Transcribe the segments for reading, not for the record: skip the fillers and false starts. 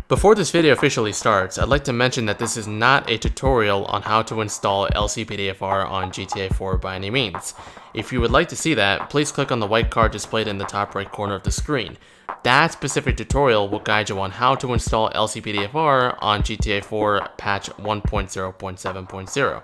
Before this video officially starts, I'd like to mention that this is not a tutorial on how to install LCPDFR on GTA 4 by any means. If you would like to see that, please click on the white card displayed in the top right corner of the screen. That specific tutorial will guide you on how to install LCPDFR on GTA 4 patch 1.0.7.0.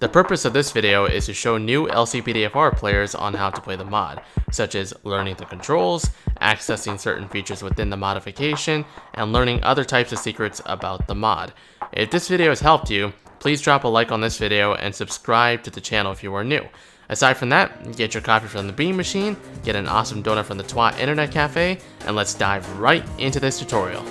The purpose of this video is to show new LCPDFR players on how to play the mod, such as learning the controls, accessing certain features within the modification, and learning other types of secrets about the mod. If this video has helped you, please drop a like on this video and subscribe to the channel if you are new. Aside from that, get your coffee from the Bean Machine, get an awesome donut from the SWAT Internet Cafe, and let's dive right into this tutorial.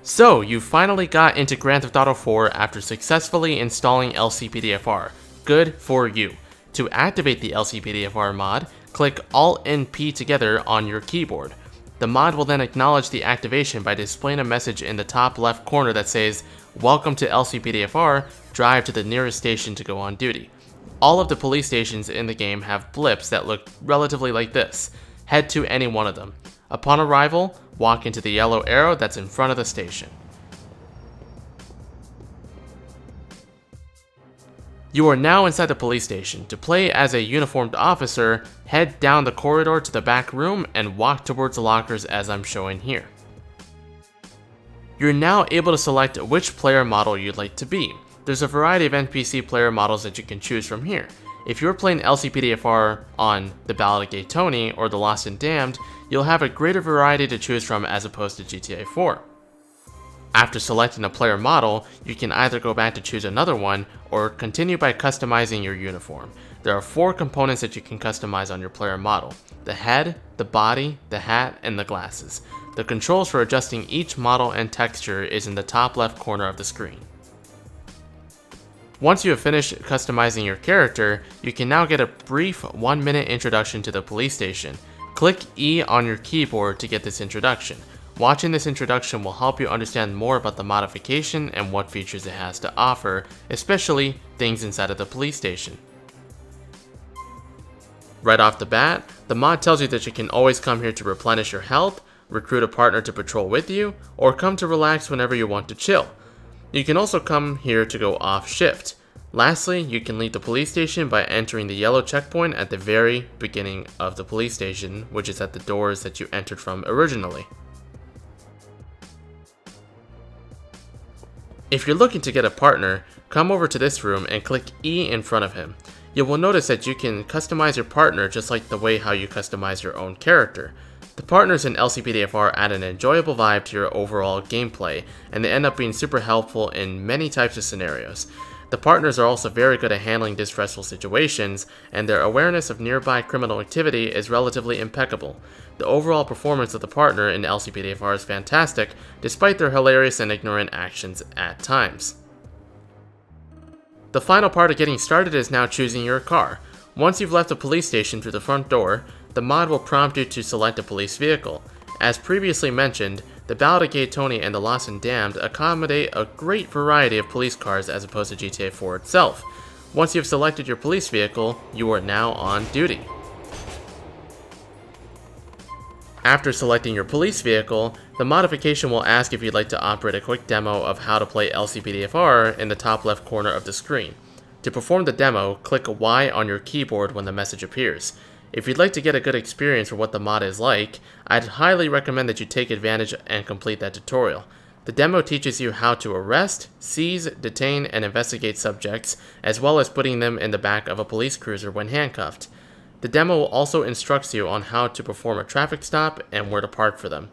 So, you finally got into Grand Theft Auto 4 after successfully installing LCPDFR. Good for you. To activate the LCPDFR mod, click Alt and P together on your keyboard. The mod will then acknowledge the activation by displaying a message in the top left corner that says, "Welcome to LCPDFR, drive to the nearest station to go on duty." All of the police stations in the game have blips that look relatively like this. Head to any one of them. Upon arrival, walk into the yellow arrow that's in front of the station. You are now inside the police station. To play as a uniformed officer, head down the corridor to the back room and walk towards the lockers as I'm showing here. You're now able to select which player model you'd like to be. There's a variety of NPC player models that you can choose from here. If you're playing LCPDFR on the Ballad of Gay Tony or the Lost and Damned, you'll have a greater variety to choose from as opposed to GTA 4. After selecting a player model, you can either go back to choose another one or continue by customizing your uniform. There are 4 components that you can customize on your player model: the head, the body, the hat, and the glasses. The controls for adjusting each model and texture is in the top left corner of the screen. Once you have finished customizing your character, you can now get a brief 1-minute introduction to the police station. Click E on your keyboard to get this introduction. Watching this introduction will help you understand more about the modification and what features it has to offer, especially things inside of the police station. Right off the bat, the mod tells you that you can always come here to replenish your health, recruit a partner to patrol with you, or come to relax whenever you want to chill. You can also come here to go off shift. Lastly, you can leave the police station by entering the yellow checkpoint at the very beginning of the police station, which is at the doors that you entered from originally. If you're looking to get a partner, come over to this room and click E in front of him. You will notice that you can customize your partner just like the way how you customize your own character. The partners in LCPDFR add an enjoyable vibe to your overall gameplay, and they end up being super helpful in many types of scenarios. The partners are also very good at handling distressful situations, and their awareness of nearby criminal activity is relatively impeccable. The overall performance of the partner in LCPDFR is fantastic, despite their hilarious and ignorant actions at times. The final part of getting started is now choosing your car. Once you've left the police station through the front door, the mod will prompt you to select a police vehicle. As previously mentioned, the Ballad of Gay Tony and the Lost and Damned accommodate a great variety of police cars as opposed to GTA 4 itself. Once you've selected your police vehicle, you are now on duty. After selecting your police vehicle, the modification will ask if you'd like to operate a quick demo of how to play LCPDFR in the top left corner of the screen. To perform the demo, click Y on your keyboard when the message appears. If you'd like to get a good experience for what the mod is like, I'd highly recommend that you take advantage and complete that tutorial. The demo teaches you how to arrest, seize, detain, and investigate subjects, as well as putting them in the back of a police cruiser when handcuffed. The demo also instructs you on how to perform a traffic stop and where to park for them.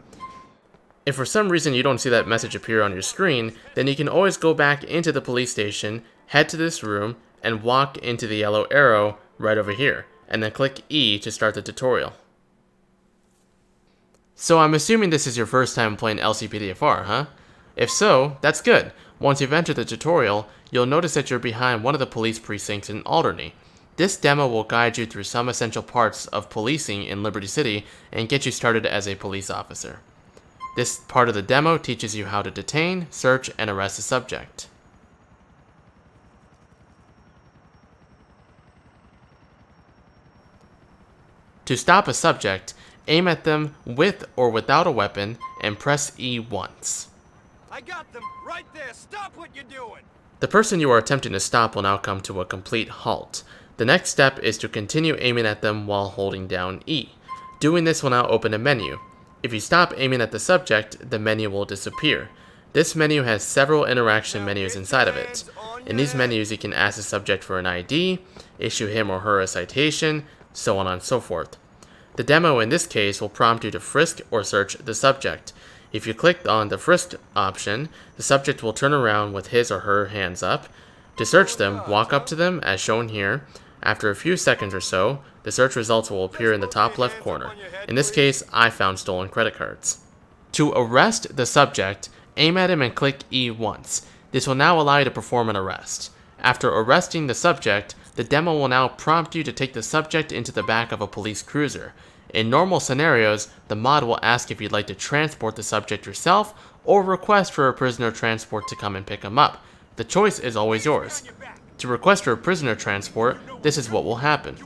If for some reason you don't see that message appear on your screen, then you can always go back into the police station, head to this room, and walk into the yellow arrow right over here, and then click E to start the tutorial. So I'm assuming this is your first time playing LCPDFR, huh? If so, that's good. Once you've entered the tutorial, you'll notice that you're behind one of the police precincts in Alderney. This demo will guide you through some essential parts of policing in Liberty City and get you started as a police officer. This part of the demo teaches you how to detain, search, and arrest a subject. To stop a subject, aim at them with or without a weapon and press E once. I got them right there. Stop what you're doing. The person you are attempting to stop will now come to a complete halt. The next step is to continue aiming at them while holding down E. Doing this will now open a menu. If you stop aiming at the subject, the menu will disappear. This menu has several interaction menus inside of it. In these menus, you can ask the subject for an ID, issue him or her a citation, so on and so forth. The demo in this case will prompt you to frisk or search the subject. If you click on the frisk option, the subject will turn around with his or her hands up. To search them, walk up to them as shown here. After a few seconds or so, the search results will appear in the top left corner. In this case, I found stolen credit cards. To arrest the subject, aim at him and click E once. This will now allow you to perform an arrest. After arresting the subject, the demo will now prompt you to take the subject into the back of a police cruiser. In normal scenarios, the mod will ask if you'd like to transport the subject yourself or request for a prisoner transport to come and pick him up. The choice is always yours. To request for a prisoner transport, this is what will happen.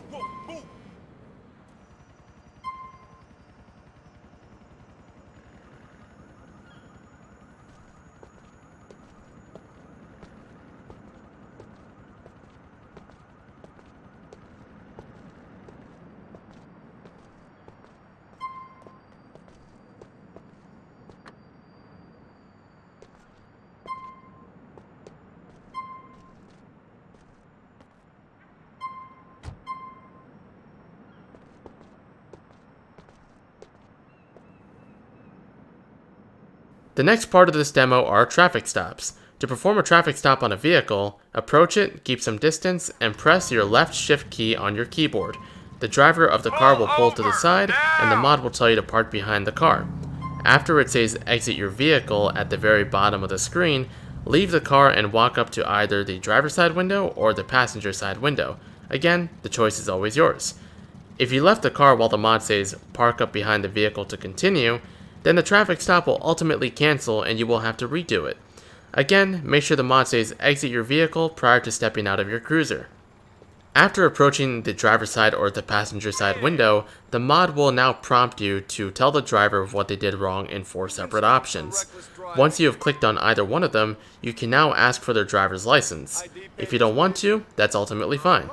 The next part of this demo are traffic stops. To perform a traffic stop on a vehicle, approach it, keep some distance, and press your left shift key on your keyboard. The driver of the car will pull to the side, and the mod will tell you to park behind the car. After it says exit your vehicle at the very bottom of the screen, leave the car and walk up to either the driver's side window or the passenger side window. Again, the choice is always yours. If you left the car while the mod says park up behind the vehicle to continue, then the traffic stop will ultimately cancel and you will have to redo it. Again, make sure the mod says exit your vehicle prior to stepping out of your cruiser. After approaching the driver's side or the passenger side window, the mod will now prompt you to tell the driver what they did wrong in 4 separate options. Once you have clicked on either one of them, you can now ask for their driver's license. If you don't want to, that's ultimately fine.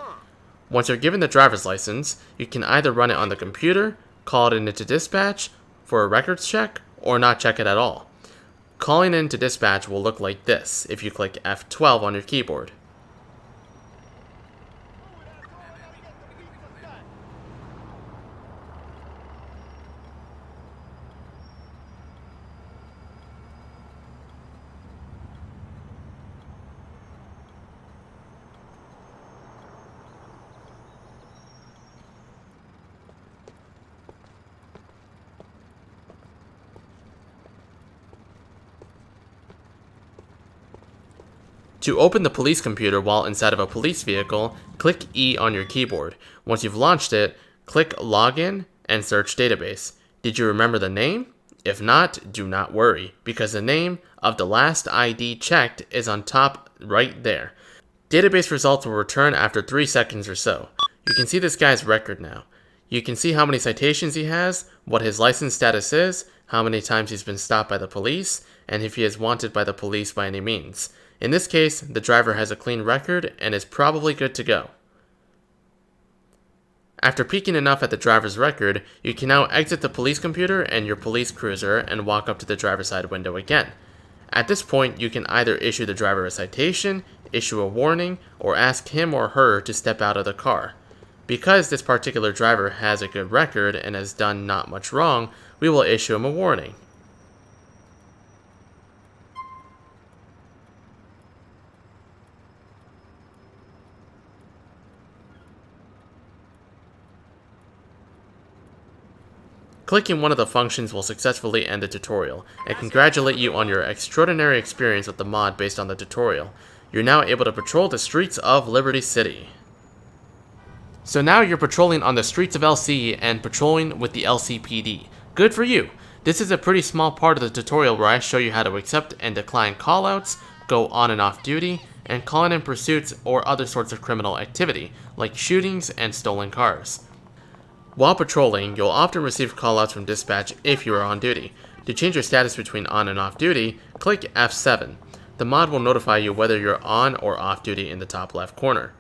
Once you're given the driver's license, you can either run it on the computer, call it into dispatch for a records check, or not check it at all. Calling into dispatch will look like this if you click F12 on your keyboard. To open the police computer while inside of a police vehicle, click E on your keyboard. Once you've launched it, click Login and search Database. Did you remember the name? If not, do not worry, because the name of the last ID checked is on top right there. Database results will return after 3 seconds or so. You can see this guy's record now. You can see how many citations he has, what his license status is, how many times he's been stopped by the police, and if he is wanted by the police by any means. In this case, the driver has a clean record and is probably good to go. After peeking enough at the driver's record, you can now exit the police computer and your police cruiser and walk up to the driver's side window again. At this point, you can either issue the driver a citation, issue a warning, or ask him or her to step out of the car. Because this particular driver has a good record and has done not much wrong, we will issue him a warning. Clicking one of the functions will successfully end the tutorial, and congratulate you on your extraordinary experience with the mod based on the tutorial. You're now able to patrol the streets of Liberty City. So now you're patrolling on the streets of LC and patrolling with the LCPD. Good for you! This is a pretty small part of the tutorial where I show you how to accept and decline callouts, go on and off duty, and call in pursuits or other sorts of criminal activity, like shootings and stolen cars. While patrolling, you'll often receive callouts from dispatch if you are on duty. To change your status between on and off duty, click F7. The mod will notify you whether you're on or off duty in the top left corner.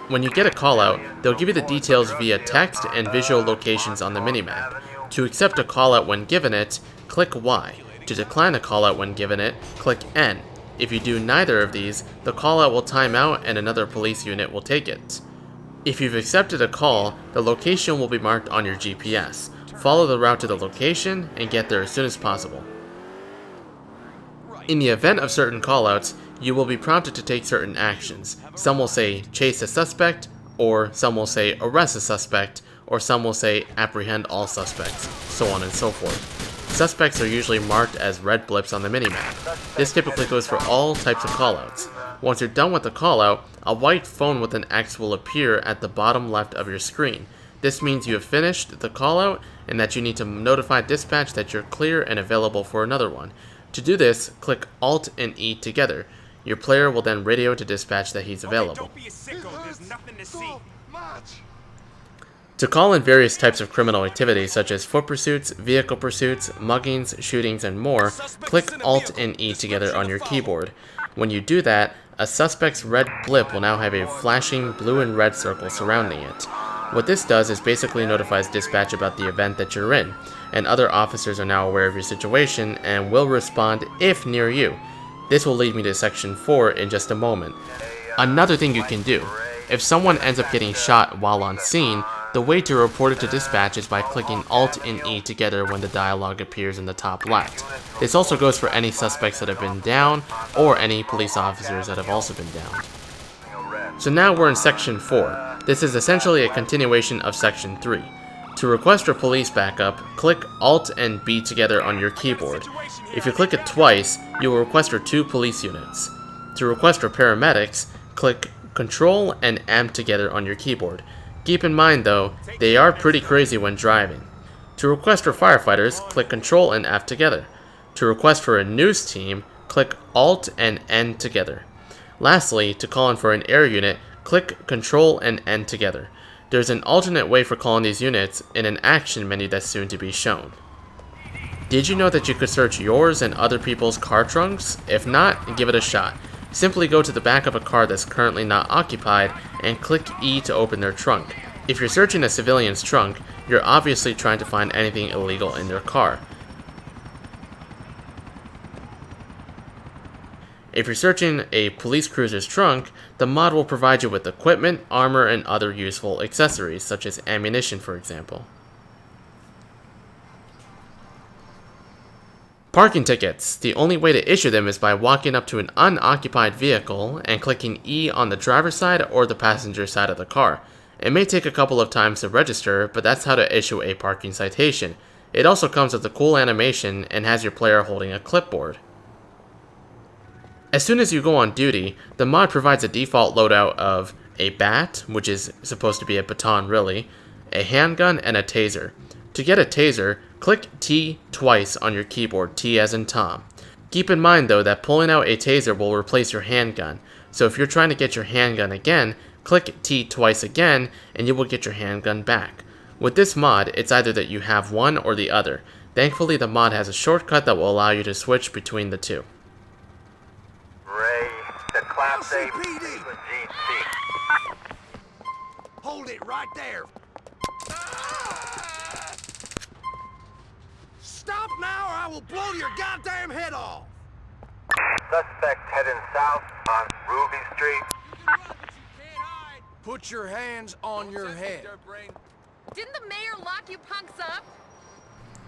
When you get a callout, they'll give you the details via text and visual locations on the minimap. To accept a callout when given it, click Y. To decline a callout when given it, click N. If you do neither of these, the callout will time out and another police unit will take it. If you've accepted a call, the location will be marked on your GPS. Follow the route to the location and get there as soon as possible. In the event of certain callouts, you will be prompted to take certain actions. Some will say chase a suspect, or some will say arrest a suspect, or some will say apprehend all suspects, so on and so forth. Suspects are usually marked as red blips on the minimap. This typically goes for all types of callouts. Once you're done with the callout, a white phone with an X will appear at the bottom left of your screen. This means you have finished the callout and that you need to notify dispatch that you're clear and available for another one. To do this, click Alt and E together. Your player will then radio to dispatch that he's available. Don't be a sicko, there's nothing to see. To call in various types of criminal activities such as foot pursuits, vehicle pursuits, muggings, shootings, and more, click Alt and E together on your keyboard. When you do that, a suspect's red blip will now have a flashing blue and red circle surrounding it. What this does is basically notifies dispatch about the event that you're in, and other officers are now aware of your situation and will respond if near you. This will lead me to section 4 in just a moment. Another thing you can do, if someone ends up getting shot while on scene, the way to report it to dispatch is by clicking Alt and E together when the dialogue appears in the top left. This also goes for any suspects that have been down, or any police officers that have also been down. So now we're in section 4. This is essentially a continuation of section 3. To request for police backup, click Alt and B together on your keyboard. If you click it twice, you will request for 2 police units. To request for paramedics, click Control and M together on your keyboard. Keep in mind though, they are pretty crazy when driving. To request for firefighters, click Control and F together. To request for a news team, click Alt and N together. Lastly, to call in for an air unit, click Control and N together. There's an alternate way for calling these units in an action menu that's soon to be shown. Did you know that you could search yours and other people's car trunks? If not, give it a shot. Simply go to the back of a car that's currently not occupied and click E to open their trunk. If you're searching a civilian's trunk, you're obviously trying to find anything illegal in their car. If you're searching a police cruiser's trunk, the mod will provide you with equipment, armor, and other useful accessories, such as ammunition, for example. Parking tickets. The only way to issue them is by walking up to an unoccupied vehicle and clicking E on the driver's side or the passenger side of the car. It may take a couple of times to register, but that's how to issue a parking citation. It also comes with a cool animation and has your player holding a clipboard. As soon as you go on duty, the mod provides a default loadout of a bat, which is supposed to be a baton really, a handgun, and a taser. To get a taser, click T twice on your keyboard, T as in Tom. Keep in mind though that pulling out a taser will replace your handgun, so if you're trying to get your handgun again, click T twice again and you will get your handgun back. With this mod, it's either that you have one or the other. Thankfully, the mod has a shortcut that will allow you to switch between the two. Ray, the Class A LCPD. GC. Hold it right there. Stop now or I will blow your goddamn head off. Suspect heading south on Ruby Street. Put your hands on your head. Didn't the mayor lock you punks up?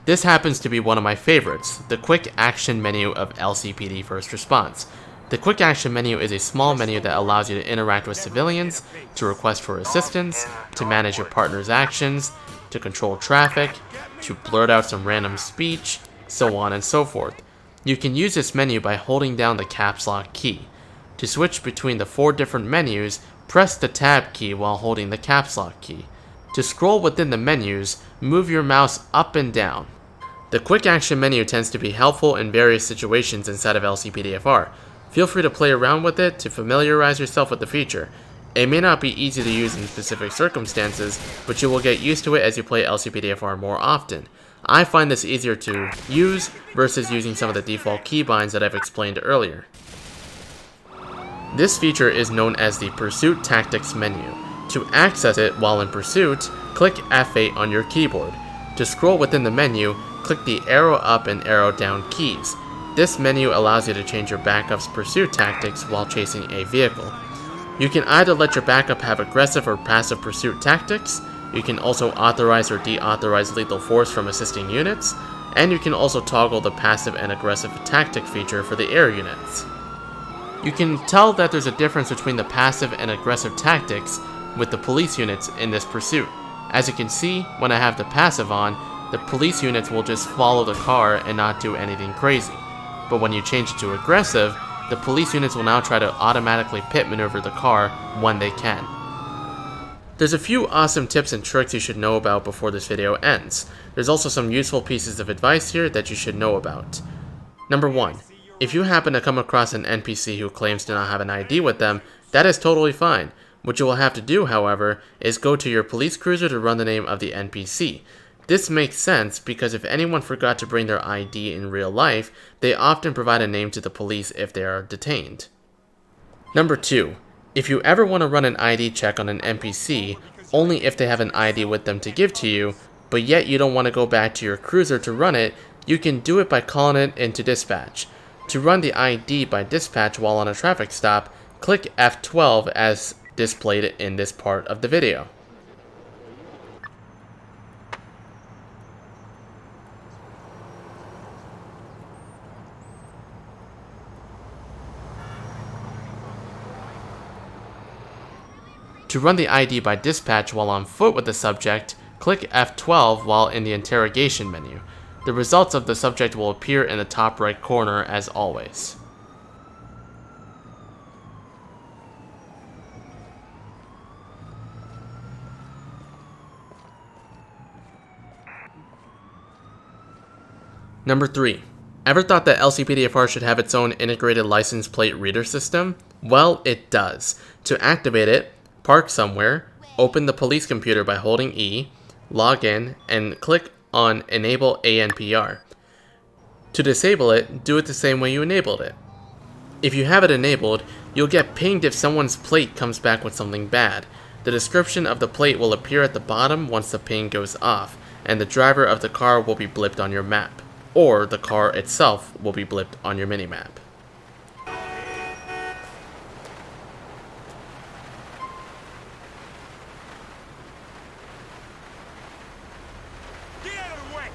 This happens to be one of my favorites, the Quick Action menu of LCPD First Response. The Quick Action menu is a small menu that allows you to interact with civilians, to request for assistance, to manage your partner's actions, to control traffic, to blurt out some random speech, so on and so forth. You can use this menu by holding down the caps lock key. To switch between the 4 different menus, press the tab key while holding the caps lock key. To scroll within the menus, move your mouse up and down. The Quick Action menu tends to be helpful in various situations inside of LCPDFR. Feel free to play around with it to familiarize yourself with the feature. It may not be easy to use in specific circumstances, but you will get used to it as you play LCPDFR more often. I find this easier to use versus using some of the default keybinds that I've explained earlier. This feature is known as the Pursuit Tactics menu. To access it while in pursuit, click F8 on your keyboard. To scroll within the menu, click the arrow up and arrow down keys. This menu allows you to change your backup's pursuit tactics while chasing a vehicle. You can either let your backup have aggressive or passive pursuit tactics, you can also authorize or deauthorize lethal force from assisting units, and you can also toggle the passive and aggressive tactic feature for the air units. You can tell that there's a difference between the passive and aggressive tactics with the police units in this pursuit. As you can see, when I have the passive on, the police units will just follow the car and not do anything crazy. But when you change it to aggressive, the police units will now try to automatically pit maneuver the car when they can. There's a few awesome tips and tricks you should know about before this video ends. There's also some useful pieces of advice here that you should know about. Number 1. If you happen to come across an NPC who claims to not have an ID with them, that is totally fine. What you will have to do, however, is go to your police cruiser to run the name of the NPC. This makes sense because if anyone forgot to bring their ID in real life, they often provide a name to the police if they are detained. Number 2. If you ever want to run an ID check on an NPC, only if they have an ID with them to give to you, but yet you don't want to go back to your cruiser to run it, you can do it by calling it into dispatch. To run the ID by dispatch while on a traffic stop, click F12 as displayed in this part of the video. To run the ID by dispatch while on foot with the subject, click F12 while in the interrogation menu. The results of the subject will appear in the top right corner as always. Number 3. Ever thought that LCPDFR should have its own integrated license plate reader system? Well, it does. To activate it, park somewhere, open the police computer by holding E, log in, and click on Enable ANPR. To disable it, do it the same way you enabled it. If you have it enabled, you'll get pinged if someone's plate comes back with something bad. The description of the plate will appear at the bottom once the ping goes off, and the driver of the car will be blipped on your map, or the car itself will be blipped on your minimap. Get out of the way!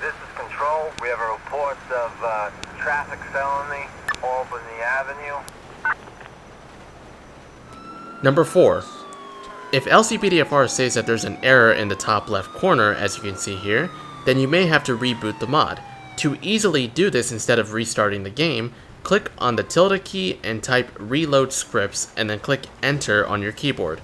This is Control. We have a report of traffic felony, Albany Avenue. Number 4. If LCPDFR says that there's an error in the top left corner, as you can see here, then you may have to reboot the mod. To easily do this instead of restarting the game, click on the tilde key and type reload scripts and then click enter on your keyboard.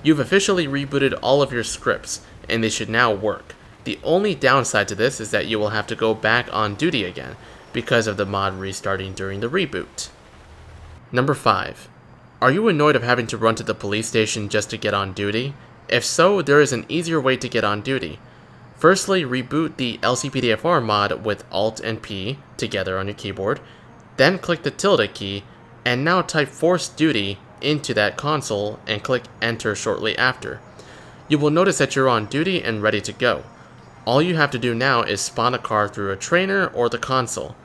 You've officially rebooted all of your scripts and they should now work. The only downside to this is that you will have to go back on duty again because of the mod restarting during the reboot. Number 5. Are you annoyed of having to run to the police station just to get on duty? If so, there is an easier way to get on duty. Firstly, reboot the LCPDFR mod with Alt and P together on your keyboard, then click the tilde key, and now type ForceDuty into that console and click enter shortly after. You will notice that you're on duty and ready to go. All you have to do now is spawn a car through a trainer or the console.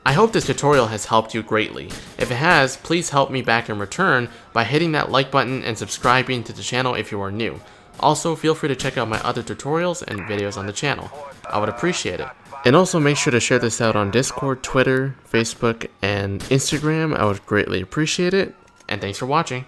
I hope this tutorial has helped you greatly. If it has, please help me back in return by hitting that like button and subscribing to the channel if you are new. Also, feel free to check out my other tutorials and videos on the channel. I would appreciate it. And also make sure to share this out on Discord, Twitter, Facebook, and Instagram. I would greatly appreciate it. And thanks for watching.